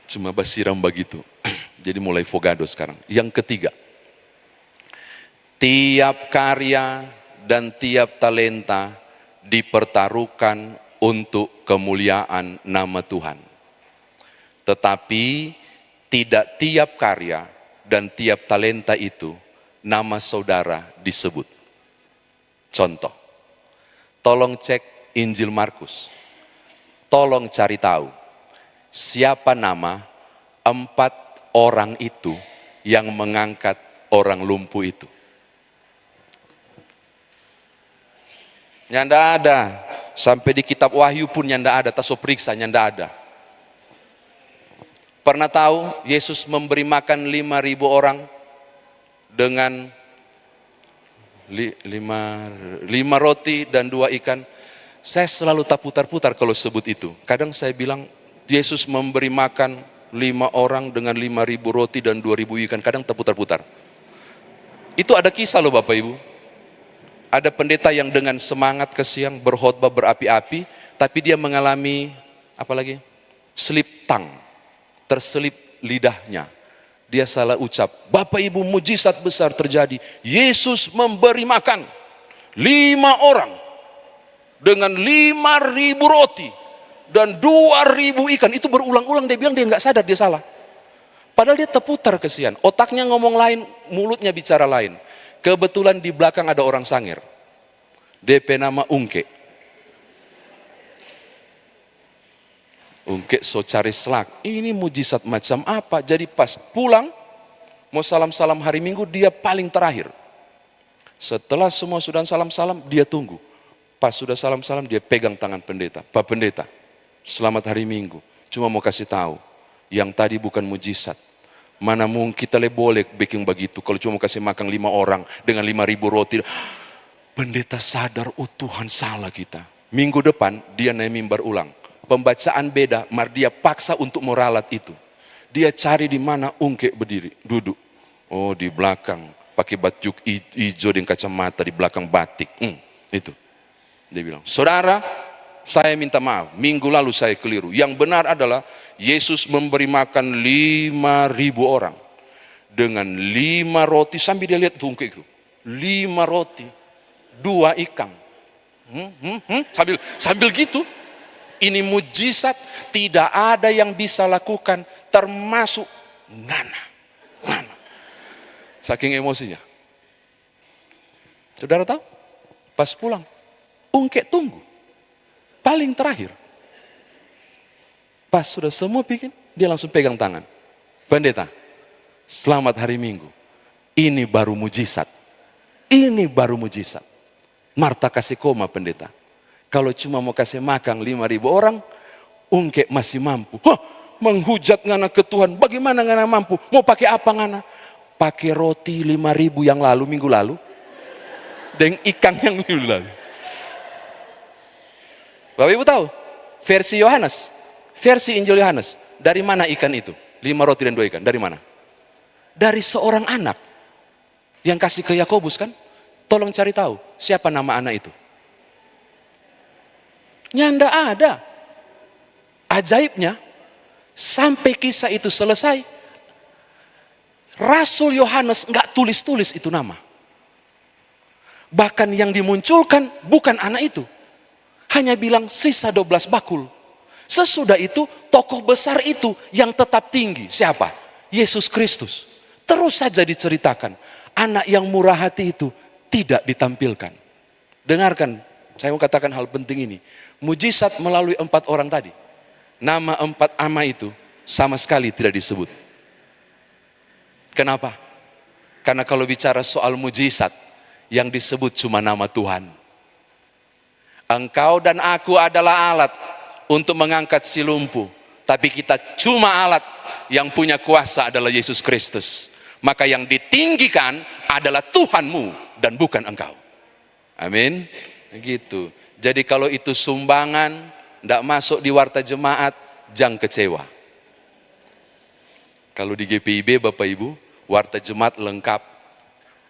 Cuma basiram begitu. Jadi mulai fogado sekarang. Yang ketiga, tiap karya dan tiap talenta dipertaruhkan untuk kemuliaan nama Tuhan. Tetapi tidak tiap karya dan tiap talenta itu nama saudara disebut. Contoh, tolong cek Injil Markus. Tolong cari tahu siapa nama 4 orang itu yang mengangkat orang lumpuh itu. Nyanda ada. Sampai di kitab Wahyu pun nyanda ada. Taso periksa nyanda ada. Pernah tahu Yesus memberi makan 5.000 orang dengan 5 roti dan 2 ikan. Saya selalu tak putar-putar kalau sebut itu. Kadang saya bilang Yesus memberi makan 5 orang dengan 5.000 roti dan 2.000 ikan. Kadang tak putar-putar. Itu ada kisah loh Bapak Ibu. Ada pendeta yang dengan semangat ke siang berkhotbah berapi-api, tapi dia mengalami apa lagi? Slip tang, terselip lidahnya. Dia salah ucap. Bapak Ibu, mujizat besar terjadi. Yesus memberi makan 5 orang dengan 5.000 roti dan 2.000 ikan. Itu berulang-ulang dia bilang dia nggak sadar dia salah. Padahal dia terputar kesian. Otaknya ngomong lain, mulutnya bicara lain. Kebetulan di belakang ada orang sangir. DP nama Ungke. Ungke so cari selak. Ini mujizat macam apa? Jadi pas pulang, mau salam-salam hari Minggu, dia paling terakhir. Setelah semua sudah salam-salam, dia tunggu. Pas sudah salam-salam, dia pegang tangan pendeta. Pak Pendeta, selamat hari Minggu. Cuma mau kasih tahu, yang tadi bukan mujizat. Mana mungkin kita boleh bikin begitu. Kalau cuma mau kasih makan 5 orang dengan 5.000 roti. Pendeta sadar, oh Tuhan salah kita. Minggu depan dia naik mimbar ulang. Pembacaan beda, mar dia paksa untuk meralat itu. Dia cari di mana Ungke berdiri, duduk. Oh di belakang, pakai baju hijau dengan kacamata di belakang batik. Itu. Dia bilang, saudara, saya minta maaf, minggu lalu saya keliru. Yang benar adalah Yesus memberi makan 5.000 orang dengan 5 roti, sambil dia lihat tungkik itu, 5 roti, 2 ikan, sambil gitu. Ini mujizat, tidak ada yang bisa lakukan, termasuk ngana. Saking emosinya. Saudara tahu? Pas pulang, Ungkek tunggu, paling terakhir. Pas sudah semua bikin, dia langsung pegang tangan. Pendeta, selamat hari Minggu. Ini baru mujizat. Ini baru mujizat. Marta kasih koma pendeta. Kalau cuma mau kasih makan 5.000 orang, Ungke masih mampu. Menghujat ngana ke Tuhan. Bagaimana ngana mampu? Mau pakai apa ngana? Pakai roti 5.000 yang lalu, minggu lalu. Dan ikan yang minggu lalu. Bapak Ibu tahu? Versi Yohanes. Versi Injil Yohanes, dari mana ikan itu? 5 roti dan 2 ikan, dari mana? Dari seorang anak yang kasih ke Yakobus kan? Tolong cari tahu, siapa nama anak itu? Nyanda ada. Ajaibnya, sampai kisah itu selesai, Rasul Yohanes nggak tulis-tulis itu nama. Bahkan yang dimunculkan bukan anak itu. Hanya bilang sisa 12 bakul. Sesudah itu tokoh besar itu yang tetap tinggi. Siapa? Yesus Kristus. Terus saja diceritakan. Anak yang murah hati itu tidak ditampilkan. Dengarkan, saya mau katakan hal penting ini. Mujizat melalui 4 orang tadi. Nama 4 ama itu sama sekali tidak disebut. Kenapa? Karena kalau bicara soal mujizat, yang disebut cuma nama Tuhan. Engkau dan aku adalah alat untuk mengangkat si lumpuh. Tapi kita cuma alat, yang punya kuasa adalah Yesus Kristus. Maka yang ditinggikan adalah Tuhanmu dan bukan engkau. Amin. Gitu. Jadi kalau itu sumbangan, tidak masuk di warta jemaat, jangan kecewa. Kalau di GPIB Bapak Ibu, warta jemaat lengkap.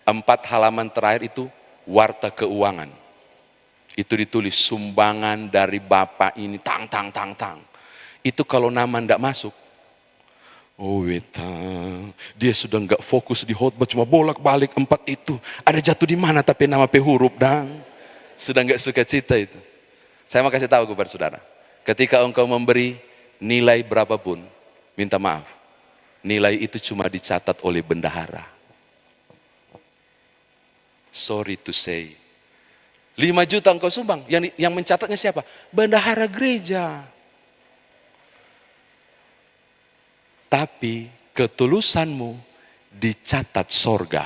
4 halaman terakhir itu warta keuangan. Itu ditulis sumbangan dari Bapak ini, tang. Itu kalau nama tidak masuk, Oh Weta, dia sudah nggak fokus di khotbah, cuma bolak-balik 4 itu. Ada jatuh di mana tapi nama huruf dan sudah nggak suka cita itu. Saya mau kasih tahu kepada saudara, ketika engkau memberi nilai berapapun, minta maaf, nilai itu cuma dicatat oleh bendahara. Sorry to say, 5 juta engkau sumbang, yang mencatatnya siapa? Bendahara gereja. Tapi ketulusanmu dicatat sorga.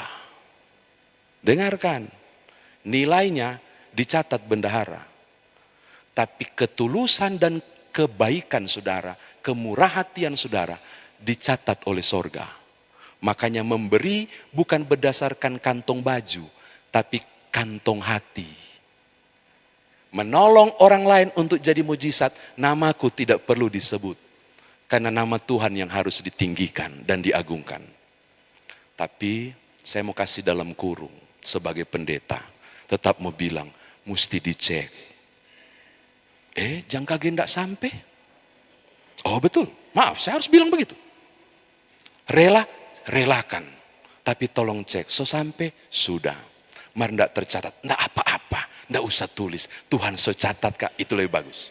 Dengarkan, nilainya dicatat bendahara. Tapi ketulusan dan kebaikan saudara, kemurah hatian saudara, dicatat oleh sorga. Makanya memberi bukan berdasarkan kantong baju, tapi kantong hati. Menolong orang lain untuk jadi mujizat, namaku tidak perlu disebut. Karena nama Tuhan yang harus ditinggikan dan diagungkan. Tapi saya mau kasih dalam kurung sebagai pendeta. Tetap mau bilang, mesti dicek. Jangan kaget enggak sampai. Oh betul, maaf saya harus bilang begitu. Relakan. Tapi tolong cek, so sampai, sudah. Mari enggak tercatat, enggak apa-apa. Enggak usah tulis, Tuhan so catat kak, itu lebih bagus.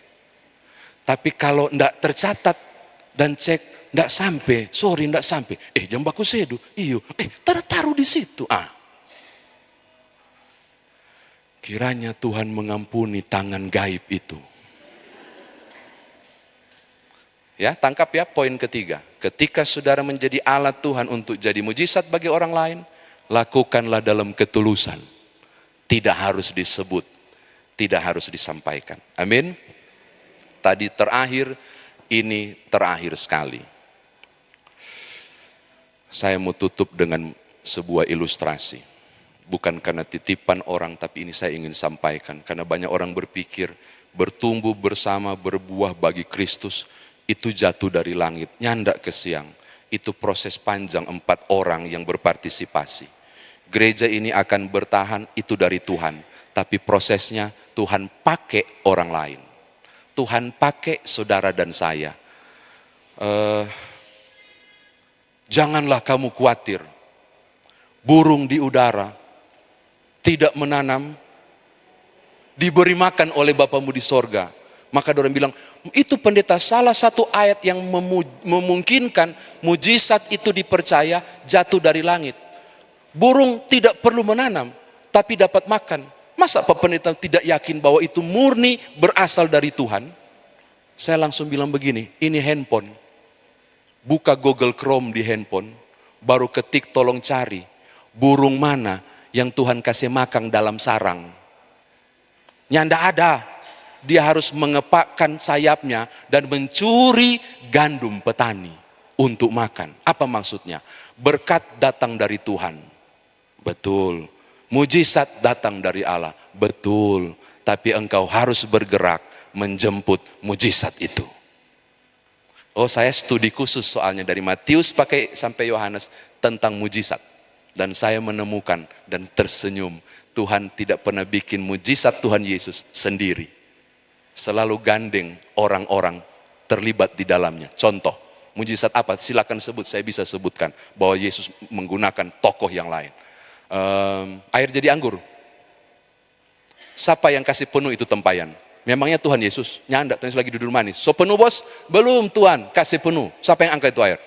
Tapi kalau enggak tercatat, dan cek, enggak sampai, sorry enggak sampai. Jangan baku sedu, iyo, taruh di situ. Kiranya Tuhan mengampuni tangan gaib itu. Ya, tangkap ya poin ketiga. Ketika saudara menjadi alat Tuhan untuk jadi mujizat bagi orang lain, lakukanlah dalam ketulusan. Tidak harus disebut, tidak harus disampaikan. Amin. Tadi terakhir, ini terakhir sekali. Saya mau tutup dengan sebuah ilustrasi. Bukan karena titipan orang, tapi ini saya ingin sampaikan. Karena banyak orang berpikir, bertumbuh bersama, berbuah bagi Kristus, itu jatuh dari langit, nyandak ke siang. Itu proses panjang 4 orang yang berpartisipasi. Gereja ini akan bertahan, itu dari Tuhan. Tapi prosesnya Tuhan pakai orang lain. Tuhan pakai saudara dan saya. Janganlah kamu khawatir. Burung di udara tidak menanam, diberi makan oleh Bapamu di sorga. Maka orang bilang, itu pendeta salah satu ayat yang memungkinkan mujizat itu dipercaya jatuh dari langit. Burung tidak perlu menanam, tapi dapat makan. Masa Pak Pendeta tidak yakin bahwa itu murni berasal dari Tuhan? Saya langsung bilang begini, ini handphone. Buka Google Chrome di handphone, baru ketik tolong cari burung mana yang Tuhan kasih makan dalam sarang. Nyanda ada, dia harus mengepakkan sayapnya dan mencuri gandum petani untuk makan. Apa maksudnya? Berkat datang dari Tuhan. Betul. Mujizat datang dari Allah, betul. Tapi engkau harus bergerak menjemput mujizat itu. Oh, saya studi khusus soalnya dari Matius sampai Yohanes tentang mujizat. Dan saya menemukan dan tersenyum. Tuhan tidak pernah bikin mujizat Tuhan Yesus sendiri. Selalu gandeng orang-orang terlibat di dalamnya. Contoh, mujizat apa? Silakan sebut, saya bisa sebutkan bahwa Yesus menggunakan tokoh yang lain. Air jadi anggur. Siapa yang kasih penuh itu tempayan? Memangnya Tuhan Yesus? Nyanda, Tuhan Yesus lagi duduk manis. So penuh bos? Belum Tuhan, kasih penuh. Siapa yang angkat itu air?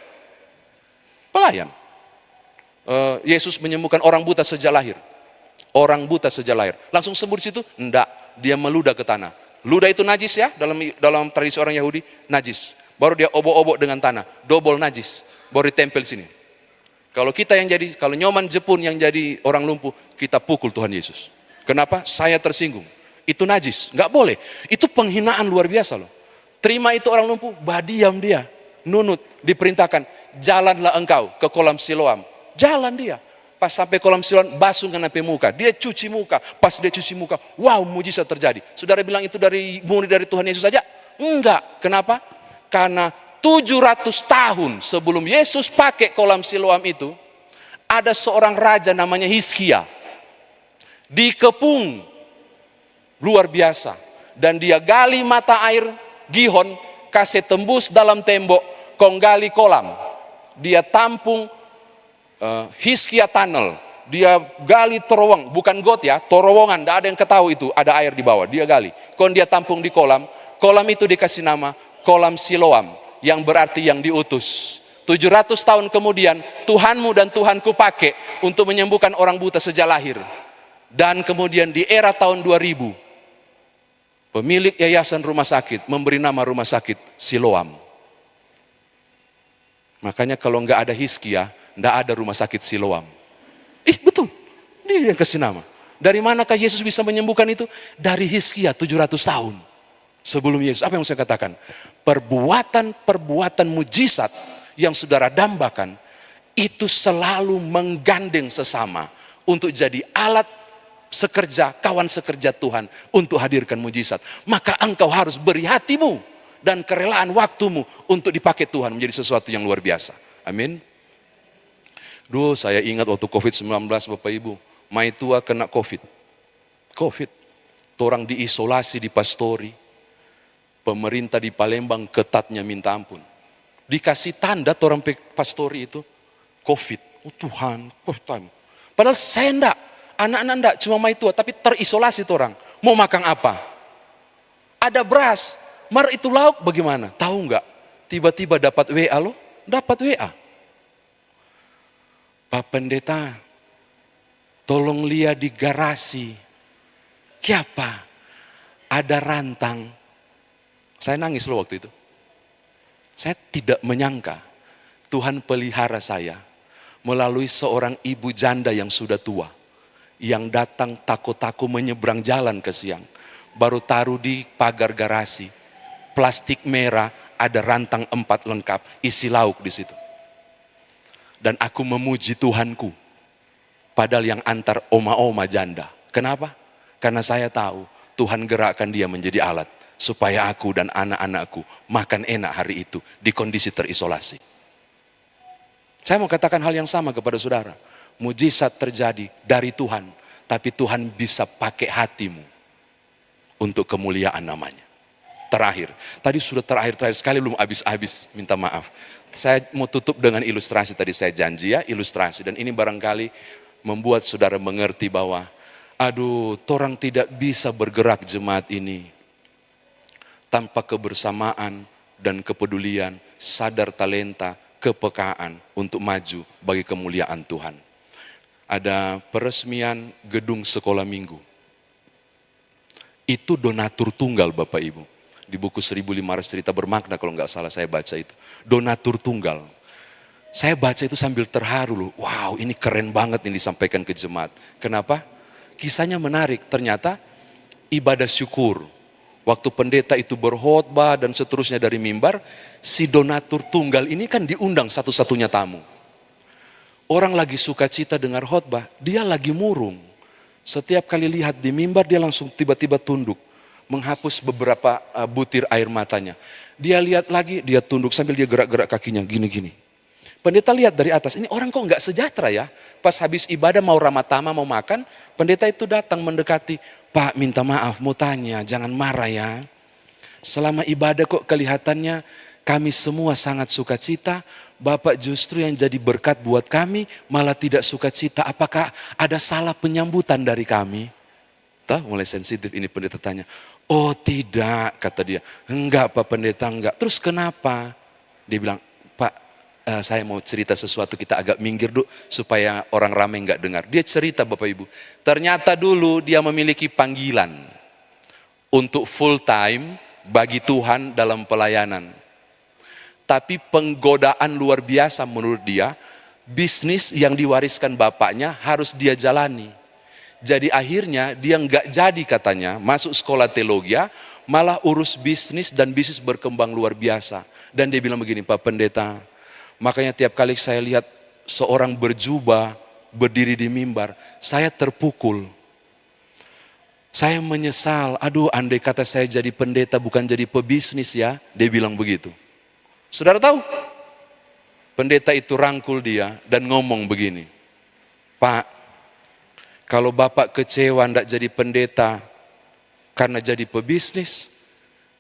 Pelayan. Yesus menyembuhkan orang buta sejak lahir. Orang buta sejak lahir. Langsung sembuh di situ? Enggak, dia meludah ke tanah. Ludah itu najis ya, dalam tradisi orang Yahudi, najis. Baru dia obok-obok dengan tanah, double najis. Baru ditempel sini. Kalau nyoman Jepun yang jadi orang lumpuh, kita pukul Tuhan Yesus. Kenapa? Saya tersinggung. Itu najis, nggak boleh. Itu penghinaan luar biasa loh. Terima itu orang lumpuh, diam dia. Nunut, diperintahkan, jalanlah engkau ke kolam Siloam. Jalan dia. Pas sampai kolam Siloam, basuh dengan muka. Dia cuci muka. Pas dia cuci muka, wow, mujizat terjadi. Saudara bilang itu murni dari Tuhan Yesus saja? Enggak. Kenapa? Karena 700 tahun sebelum Yesus pakai kolam Siloam itu, ada seorang raja namanya Hizkia. Dikepung luar biasa. Dan dia gali mata air Gihon, kasih tembus dalam tembok, kong gali kolam. dia tampung Hizkia Tunnel, dia gali terowongan, bukan got ya, terowongan, tidak ada yang ketahui itu, ada air di bawah, dia gali. Kemudian dia tampung di kolam, kolam itu dikasih nama kolam Siloam, yang berarti yang diutus. 700 tahun kemudian, Tuhanmu dan Tuhanku pakai untuk menyembuhkan orang buta sejak lahir. Dan kemudian di era tahun 2000, pemilik yayasan rumah sakit memberi nama rumah sakit Siloam. Makanya kalau nggak ada Hizkia, nggak ada rumah sakit Siloam. Betul, dia yang kasih nama. Dari manakah Yesus bisa menyembuhkan itu? Dari Hizkia 700 tahun sebelum Yesus. Apa yang saya katakan? Perbuatan mujizat yang saudara dambakan, itu selalu menggandeng sesama untuk jadi alat sekerja, kawan sekerja Tuhan untuk hadirkan mujizat. Maka engkau harus beri hatimu dan kerelaan waktumu untuk dipakai Tuhan menjadi sesuatu yang luar biasa. Amin. Duh, saya ingat waktu COVID-19 Bapak Ibu, mai tua kena COVID. Orang diisolasi di Pastori, pemerintah di Palembang ketatnya minta ampun. Dikasih tanda orang Pastori itu, COVID. Oh Tuhan, padahal saya enggak, anak-anak enggak, cuma mai tua, tapi terisolasi orang. Mau makan apa? Ada beras, mar itu lauk bagaimana? Tahu enggak? Tiba-tiba dapat WA loh, dapat WA. Pak Pendeta, tolong lihat di garasi. Siapa? Ada rantang. Saya nangis loh waktu itu. Saya tidak menyangka Tuhan pelihara saya melalui seorang ibu janda yang sudah tua. Yang datang takut-takut menyeberang jalan ke siang. Baru taruh di pagar garasi. Plastik merah, ada rantang 4 lengkap, isi lauk di situ. Dan aku memuji Tuhanku, padahal yang antar oma-oma janda. Kenapa? Karena saya tahu Tuhan gerakkan dia menjadi alat, supaya aku dan anak-anakku makan enak hari itu, di kondisi terisolasi. Saya mau katakan hal yang sama kepada saudara. Mujizat terjadi dari Tuhan, tapi Tuhan bisa pakai hatimu, untuk kemuliaan namanya. Terakhir, tadi sudah terakhir sekali, belum habis-habis, minta maaf. Saya mau tutup dengan ilustrasi, tadi saya janji ya, ilustrasi. Dan ini barangkali membuat saudara mengerti bahwa, orang tidak bisa bergerak jemaat ini tanpa kebersamaan dan kepedulian, sadar talenta, kepekaan untuk maju bagi kemuliaan Tuhan. Ada peresmian gedung sekolah minggu. Itu donatur tunggal Bapak Ibu. Di buku 1500 cerita bermakna kalau nggak salah saya baca itu. Donatur tunggal. Saya baca itu sambil terharu loh. Wow, ini keren banget ini disampaikan ke jemaat. Kenapa? Kisahnya menarik. Ternyata ibadah syukur. Waktu pendeta itu berkhotbah dan seterusnya dari mimbar, si donatur tunggal ini kan diundang satu-satunya tamu. Orang lagi sukacita dengar khotbah, dia lagi murung. Setiap kali lihat di mimbar dia langsung tiba-tiba tunduk. Menghapus beberapa butir air matanya. Dia lihat lagi, dia tunduk sambil dia gerak-gerak kakinya, gini-gini. Pendeta lihat dari atas, ini orang kok nggak sejahtera ya. Pas habis ibadah mau ramatama, mau makan, pendeta itu datang mendekati. Pak minta maaf, mau tanya, jangan marah ya. Selama ibadah kok kelihatannya kami semua sangat sukacita. Bapak justru yang jadi berkat buat kami, malah tidak sukacita. Apakah ada salah penyambutan dari kami? Mulai sensitif ini pendeta tanya. Oh tidak, kata dia. Enggak Pak Pendeta, enggak. Terus kenapa? Dia bilang, Pak saya mau cerita sesuatu, kita agak minggir dulu supaya orang ramai enggak dengar. Dia cerita Bapak Ibu. Ternyata dulu dia memiliki panggilan untuk full time bagi Tuhan dalam pelayanan. Tapi penggodaan luar biasa menurut dia, bisnis yang diwariskan bapaknya harus dia jalani. Jadi akhirnya dia nggak jadi katanya masuk sekolah teologi, malah urus bisnis dan bisnis berkembang luar biasa. Dan dia bilang begini, Pak Pendeta, makanya tiap kali saya lihat seorang berjubah berdiri di mimbar, saya terpukul. Saya menyesal, andai kata saya jadi pendeta bukan jadi pebisnis ya, dia bilang begitu. Saudara tahu? Pendeta itu rangkul dia dan ngomong begini, Pak, kalau Bapak kecewa tidak jadi pendeta karena jadi pebisnis,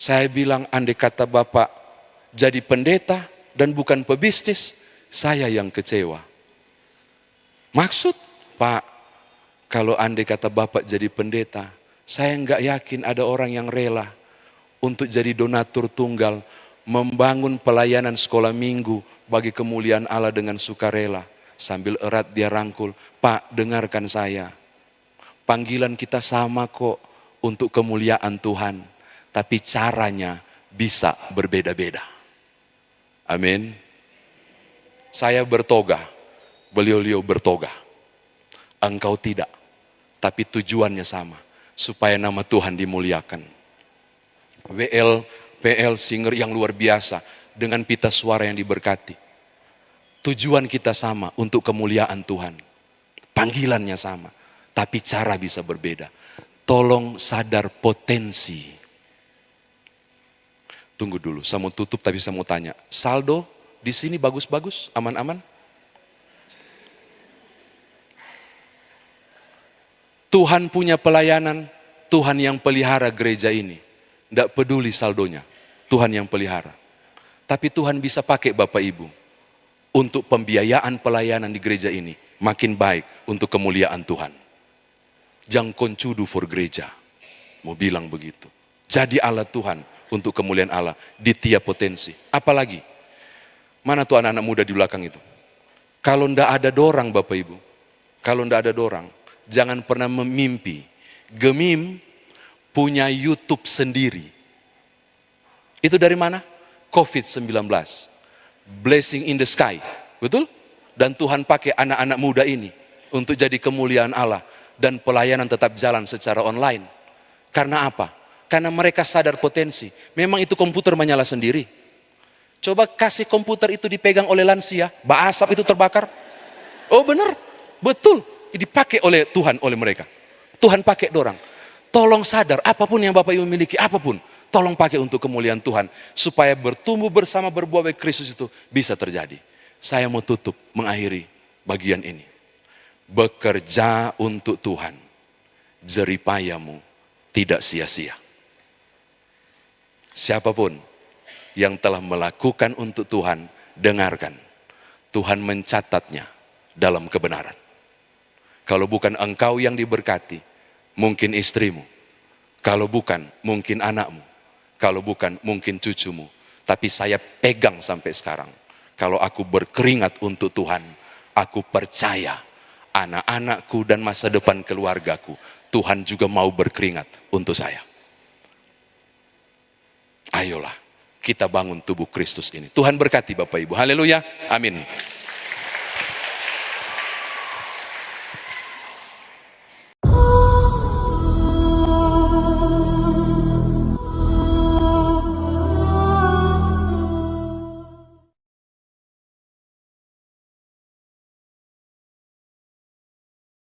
saya bilang andai kata Bapak jadi pendeta dan bukan pebisnis, saya yang kecewa. Maksud, Pak, kalau andai kata Bapak jadi pendeta, saya nggak yakin ada orang yang rela untuk jadi donatur tunggal, membangun pelayanan sekolah minggu bagi kemuliaan Allah dengan sukarela. Sambil erat dia rangkul, Pak, dengarkan saya. Panggilan kita sama kok untuk kemuliaan Tuhan, tapi caranya bisa berbeda-beda. Amin. Saya bertoga, beliau bertoga. Engkau tidak, tapi tujuannya sama, supaya nama Tuhan dimuliakan. PL singer yang luar biasa, dengan pita suara yang diberkati. Tujuan kita sama, untuk kemuliaan Tuhan. Panggilannya sama, tapi cara bisa berbeda. Tolong sadar potensi. Tunggu dulu, saya mau tutup tapi saya mau tanya. Saldo di sini bagus-bagus, aman-aman? Tuhan punya pelayanan, Tuhan yang pelihara gereja ini. Tidak peduli saldonya, Tuhan yang pelihara. Tapi Tuhan bisa pakai Bapak Ibu untuk pembiayaan pelayanan di gereja ini makin baik untuk kemuliaan Tuhan. Jangan koncudu for gereja, mau bilang begitu. Jadi alat Tuhan untuk kemuliaan Allah di tiap potensi. Apalagi, mana tuh anak-anak muda di belakang itu? Kalau ndak ada dorang Bapak Ibu, kalau ndak ada dorang, jangan pernah memimpi. Gemim punya YouTube sendiri. Itu dari mana? COVID-19. Blessing in the sky. Betul? Dan Tuhan pakai anak-anak muda ini untuk jadi kemuliaan Allah. Dan pelayanan tetap jalan secara online. Karena apa? Karena mereka sadar potensi. Memang itu komputer menyala sendiri. Coba kasih komputer itu dipegang oleh lansia. Asap itu terbakar. Oh benar? Betul. Dipakai oleh Tuhan, oleh mereka. Tuhan pakai dorang. Tolong sadar, apapun yang Bapak Ibu miliki, apapun, tolong pakai untuk kemuliaan Tuhan. Supaya bertumbuh bersama berbuah baik Kristus itu bisa terjadi. Saya mau tutup, mengakhiri bagian ini. Bekerja untuk Tuhan, jeripayamu tidak sia-sia. Siapapun yang telah melakukan untuk Tuhan, dengarkan. Tuhan mencatatnya dalam kebenaran. Kalau bukan engkau yang diberkati, mungkin istrimu. Kalau bukan, mungkin anakmu. Kalau bukan, mungkin cucumu. Tapi saya pegang sampai sekarang. Kalau aku berkeringat untuk Tuhan, aku percaya anak-anakku dan masa depan keluargaku, Tuhan juga mau berkeringat untuk saya. Ayolah, kita bangun tubuh Kristus ini. Tuhan berkati Bapak Ibu. Haleluya. Amin.